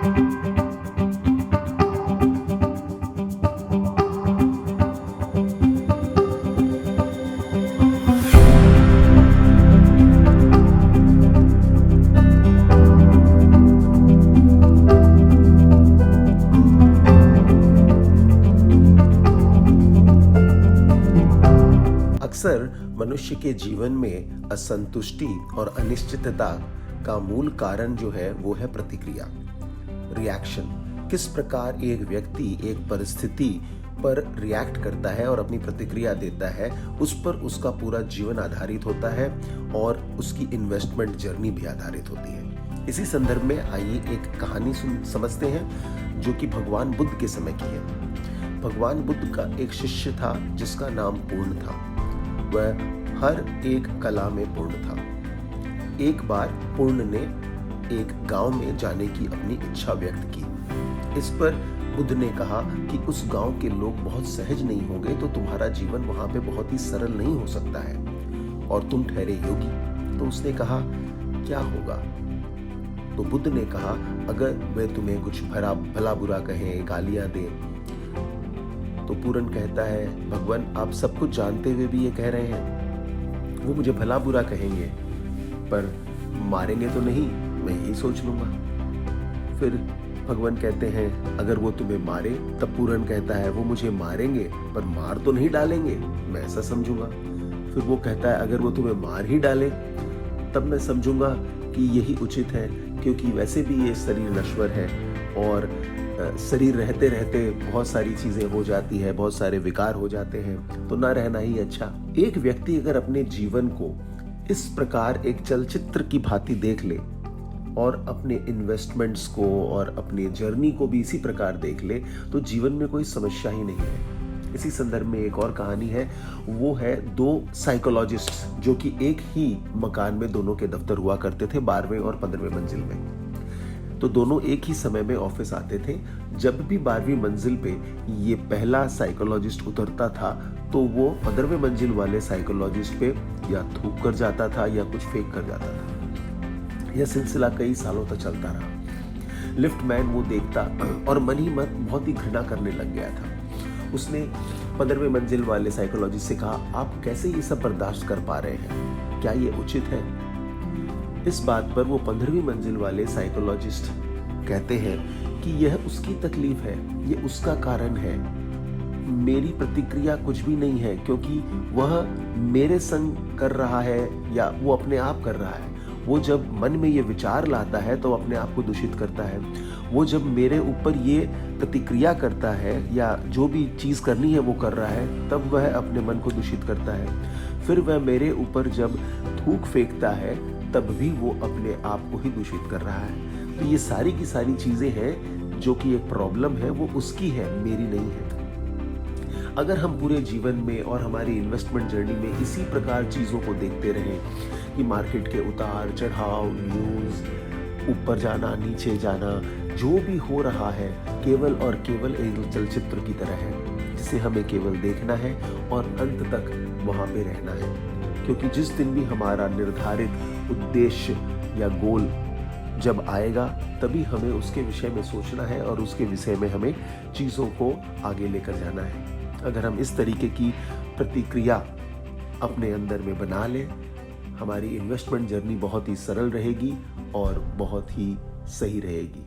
अक्सर मनुष्य के जीवन में असंतुष्टि और अनिश्चितता का मूल कारण जो है वो है प्रतिक्रिया, रिएक्शन। किस प्रकार एक व्यक्ति एक परिस्थिति पर रिएक्ट करता है और अपनी प्रतिक्रिया देता है, उस पर उसका पूरा जीवन आधारित होता है और उसकी इन्वेस्टमेंट जर्नी भी आधारित होती है। इसी संदर्भ में आइए एक कहानी समझते हैं जो कि भगवान बुद्ध के समय की है। भगवान बुद्ध का एक शिष्य था जिसका नाम पूर्ण था। वह हर एक कला में पूर्ण था। एक बार पूर्ण ने एक गांव में जाने की अपनी इच्छा व्यक्त की। इस पर बुद्ध ने कहा कि उस गांव के लोग बहुत सहज नहीं होंगे तो तुम्हारा जीवन वहां पे बहुत ही सरल नहीं हो सकता है और तुम ठहरे योगी। तो उसने कहा क्या होगा? तो बुद्ध ने कहा अगर वे तुम्हें कुछ भला बुरा कहें, गालियां दें। तो पूरन कहता है भगवान आप सब कुछ जानते हुए भी ये कह रहे हैं, वो मुझे भला बुरा कहेंगे पर मारेंगे तो नहीं, मैं यही सोच लूंगा। फिर भगवान कहते हैं अगर वो तुम्हें मारे, तब पूरन कहता है वो मुझे मारेंगे पर मार तो नहीं डालेंगे, मैं ऐसा समझूंगा। फिर वो कहता है अगर वो तुम्हें मार ही डाले तब मैं समझूंगा कि यही उचित है, क्योंकि वैसे भी ये शरीर नश्वर है और शरीर रहते रहते बहुत सारी चीजें हो जाती है, बहुत सारे विकार हो जाते हैं, तो ना रहना ही अच्छा। एक व्यक्ति अगर अपने जीवन को इस प्रकार एक चलचित्र की भांति देख ले और अपने इन्वेस्टमेंट्स को और अपने जर्नी को भी इसी प्रकार देख ले तो जीवन में कोई समस्या ही नहीं है। इसी संदर्भ में एक और कहानी है, वो है दो साइकोलॉजिस्ट जो कि एक ही मकान में दोनों के दफ्तर हुआ करते थे, 12वें और 15वें मंजिल में। तो दोनों एक ही समय में ऑफिस आते थे। जब भी 12वीं मंजिल पे ये पहला साइकोलॉजिस्ट उतरता था तो वो 15वें मंजिल वाले साइकोलॉजिस्ट पे या थूक कर जाता था या कुछ फेंक कर जाता था। यह सिलसिला कई सालों तक चलता रहा। लिफ्ट मैन वो देखता और मन ही मन बहुत ही घृणा करने लग गया था। उसने 15वें मंजिल वाले साइकोलॉजिस्ट से कहा आप कैसे ये सब बर्दाश्त कर पा रहे हैं, क्या ये उचित है? इस बात पर वो 15वीं मंजिल वाले साइकोलॉजिस्ट कहते हैं कि यह उसकी तकलीफ है, ये उसका कारण है, मेरी प्रतिक्रिया कुछ भी नहीं है, क्योंकि वह मेरे संग कर रहा है या वो अपने आप कर रहा है। वो जब मन में ये विचार लाता है तो अपने आप को दूषित करता है। वो जब मेरे ऊपर ये प्रतिक्रिया करता है या जो भी चीज करनी है वो कर रहा है, तब वह अपने मन को दूषित करता है। फिर वह मेरे ऊपर जब थूक फेंकता है तब भी वो अपने आप को ही दूषित कर रहा है। तो ये सारी की सारी चीजें हैं जो कि एक प्रॉब्लम है, वो उसकी है, मेरी नहीं है। अगर हम पूरे जीवन में और हमारी इन्वेस्टमेंट जर्नी में इसी प्रकार चीजों को देखते रहें कि मार्केट के उतार चढ़ाव, न्यूज, ऊपर जाना नीचे जाना, जो भी हो रहा है केवल और केवल एक चलचित्र की तरह है जिसे हमें केवल देखना है और अंत तक वहां पे रहना है। क्योंकि जिस दिन भी हमारा निर्धारित उद्देश्य या गोल जब आएगा तभी हमें उसके विषय में सोचना है और उसके विषय में हमें चीज़ों को आगे लेकर जाना है। अगर हम इस तरीके की प्रतिक्रिया अपने अंदर में बना लें, हमारी इन्वेस्टमेंट जर्नी बहुत ही सरल रहेगी और बहुत ही सही रहेगी।